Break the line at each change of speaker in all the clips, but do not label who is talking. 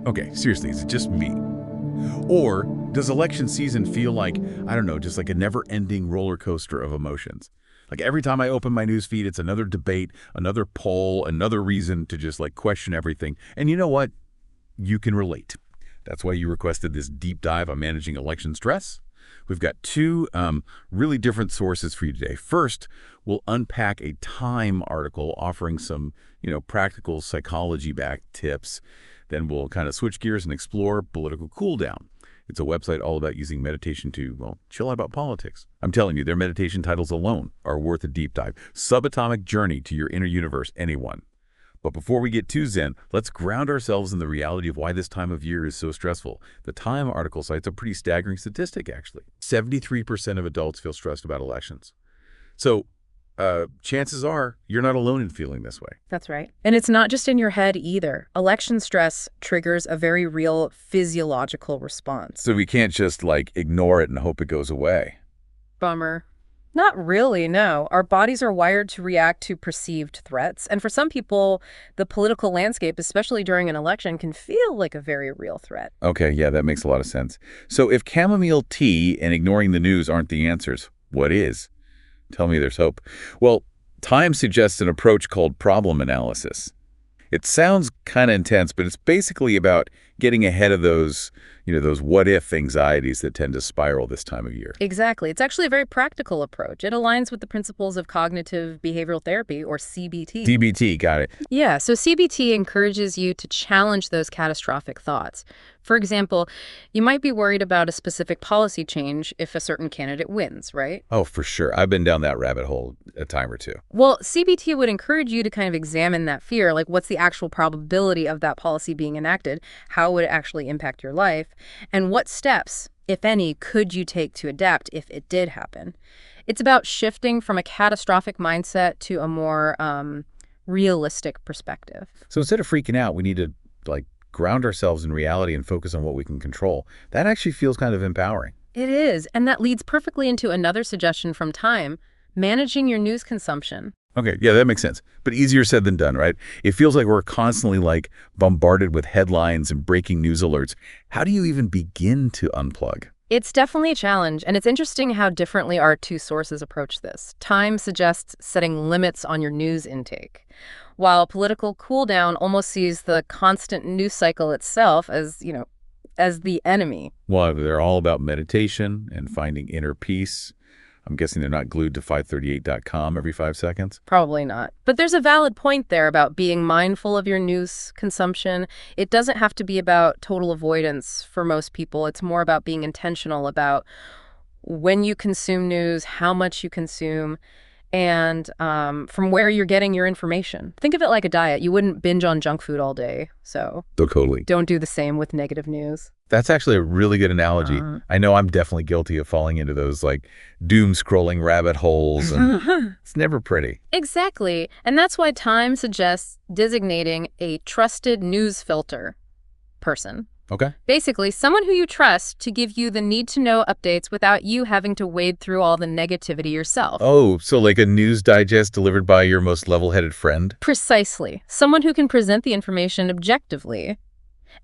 Okay, seriously, is it just me? Or does election season feel like, I don't know, just like a never-ending roller coaster of emotions? Like every time I open my news feed, it's another debate, another poll, another reason to just like question everything. And you know what? You can relate. That's why you requested this deep dive on managing election stress. We've got two really different sources for you today. First, we'll unpack a Time article offering some, practical psychology-backed tips. Then we'll kind of switch gears and explore Political Cool Down. It's a website all about using meditation to, well, chill out about politics. I'm telling you, their meditation titles alone are worth a deep dive. Subatomic Journey to Your Inner Universe, anyone. But before we get too zen, let's ground ourselves in the reality of why this time of year is so stressful. The Time article cites a pretty staggering statistic, actually. 73% of adults feel stressed about elections. So chances are you're not alone in feeling this way.
That's right. And it's not just in your head either. Election stress triggers a very real physiological response.
So we can't just ignore it and hope it goes away.
Bummer. Not really, no. Our bodies are wired to react to perceived threats. And for some people, the political landscape, especially during an election, can feel like a very real threat.
Okay, yeah, that makes a lot of sense. So if chamomile tea and ignoring the news aren't the answers, what is? Tell me there's hope. Well, Time suggests an approach called problem analysis. It sounds kind of intense, but it's basically about getting ahead of those what-if anxieties that tend to spiral this time of year.
Exactly. It's actually a very practical approach. It aligns with the principles of cognitive behavioral therapy, or CBT.
CBT, got it.
Yeah, so CBT encourages you to challenge those catastrophic thoughts. For example, you might be worried about a specific policy change if a certain candidate wins, right?
Oh, for sure. I've been down that rabbit hole a time or two.
Well, CBT would encourage you to kind of examine that fear, like what's the actual probability of that policy being enacted, how would it actually impact your life, and what steps, if any, could you take to adapt if it did happen. It's about shifting from a catastrophic mindset to a more realistic perspective.
So instead of freaking out, we need to ground ourselves in reality and focus on what we can control. That actually feels kind of empowering.
It is, and that leads perfectly into another suggestion from Time, managing your news consumption.
Okay, yeah, that makes sense. But easier said than done, right? It feels like we're constantly bombarded with headlines and breaking news alerts. How do you even begin to unplug?
It's definitely a challenge, and it's interesting how differently our two sources approach this. Time suggests setting limits on your news intake, while Political Cool Down almost sees the constant news cycle itself as the enemy.
Well, they're all about meditation and finding inner peace. I'm guessing they're not glued to 538.com every 5 seconds?
Probably not. But there's a valid point there about being mindful of your news consumption. It doesn't have to be about total avoidance for most people. It's more about being intentional about when you consume news, how much you consume, and from where you're getting your information. Think of it like a diet. You wouldn't binge on junk food all day, so
Totally.
don't do the same with negative news.
That's actually a really good analogy. I know I'm definitely guilty of falling into those doom scrolling rabbit holes, and it's never pretty.
Exactly. And that's why Time suggests designating a trusted news filter person.
Okay.
Basically, someone who you trust to give you the need-to-know updates without you having to wade through all the negativity yourself.
Oh, so like a news digest delivered by your most level-headed friend?
Precisely. Someone who can present the information objectively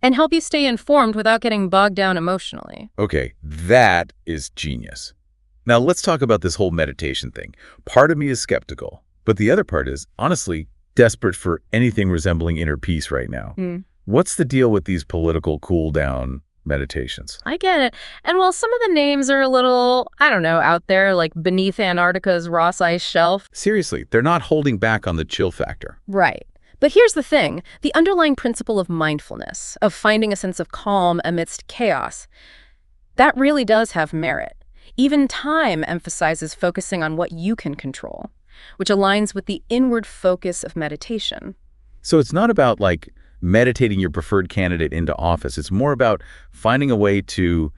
and help you stay informed without getting bogged down emotionally.
Okay, that is genius. Now let's talk about this whole meditation thing. Part of me is skeptical, but the other part is, honestly, desperate for anything resembling inner peace right now. What's the deal with these political cool-down meditations?
I get it. And while some of the names are a little, out there, like beneath Antarctica's Ross Ice Shelf.
Seriously, they're not holding back on the chill factor.
Right. But here's the thing. The underlying principle of mindfulness, of finding a sense of calm amidst chaos, that really does have merit. Even Time emphasizes focusing on what you can control, which aligns with the inward focus of meditation.
So it's not about meditating your preferred candidate into office. It's more about finding a way to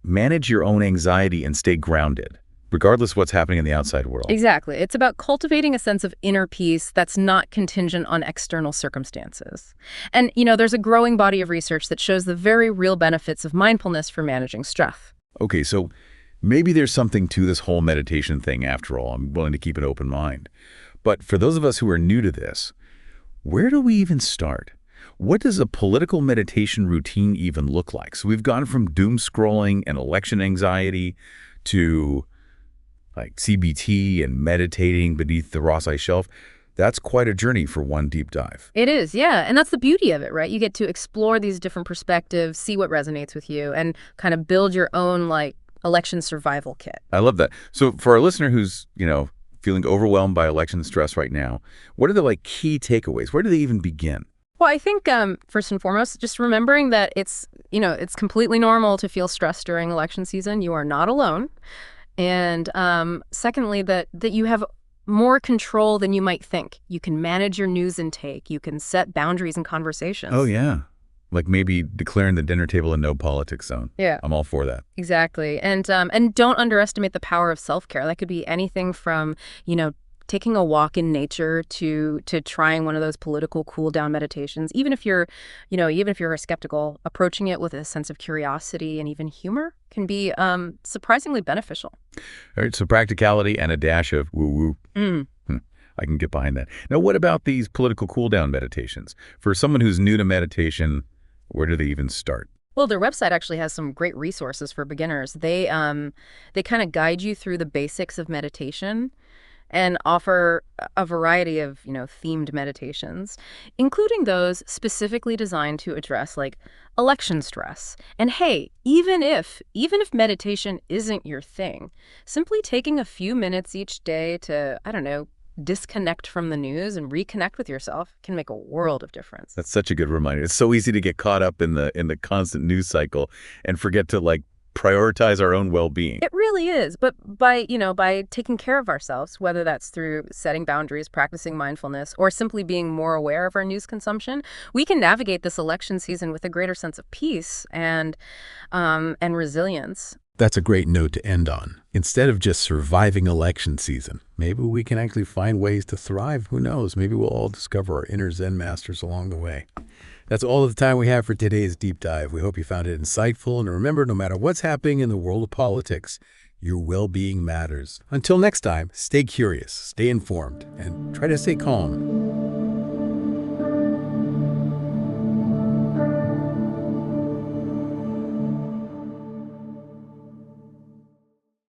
manage your own anxiety and stay grounded, regardless of what's happening in the outside world.
Exactly. It's about cultivating a sense of inner peace that's not contingent on external circumstances. And, there's a growing body of research that shows the very real benefits of mindfulness for managing stress.
Okay, so maybe there's something to this whole meditation thing after all. I'm willing to keep an open mind. But for those of us who are new to this, where do we even start? What does a political meditation routine even look like? So we've gone from doom scrolling and election anxiety to like CBT and meditating beneath the Ross Ice Shelf. That's quite a journey for one deep dive.
It is, yeah. And that's the beauty of it, right? You get to explore these different perspectives, see what resonates with you, and kind of build your own, like, election survival kit.
I love that. So for our listener who's, feeling overwhelmed by election stress right now, what are the like key takeaways? Where do they even begin?
Well, I think first and foremost, just remembering that it's completely normal to feel stressed during election season. You are not alone. And secondly, that you have more control than you might think. You can manage your news intake. You can set boundaries in conversations.
Oh, yeah. Like maybe declaring the dinner table a no politics zone.
Yeah.
I'm all for that.
Exactly. And don't underestimate the power of self-care. That could be anything from, taking a walk in nature to trying one of those political cool down meditations. Even if you're skeptical, approaching it with a sense of curiosity and even humor can be surprisingly beneficial.
All right, so practicality and a dash of woo-woo. I can get behind that. Now, what about these political cool down meditations? For someone who's new to meditation, where do they even start?
Well, their website actually has some great resources for beginners. They kind of guide you through the basics of meditation and offer a variety of, themed meditations, including those specifically designed to address like election stress. And hey, even if meditation isn't your thing, simply taking a few minutes each day to, disconnect from the news and reconnect with yourself can make a world of difference.
That's such a good reminder. It's so easy to get caught up in the constant news cycle and forget to like prioritize our own well-being.
It really is. But by taking care of ourselves, whether that's through setting boundaries, practicing mindfulness, or simply being more aware of our news consumption, we can navigate this election season with a greater sense of peace and resilience.
That's a great note to end on. Instead of just surviving election season, maybe we can actually find ways to thrive. Who knows? Maybe we'll all discover our inner Zen masters along the way. That's all the time we have for today's deep dive. We hope you found it insightful. And remember, no matter what's happening in the world of politics, your well-being matters. Until next time, stay curious, stay informed, and try to stay calm.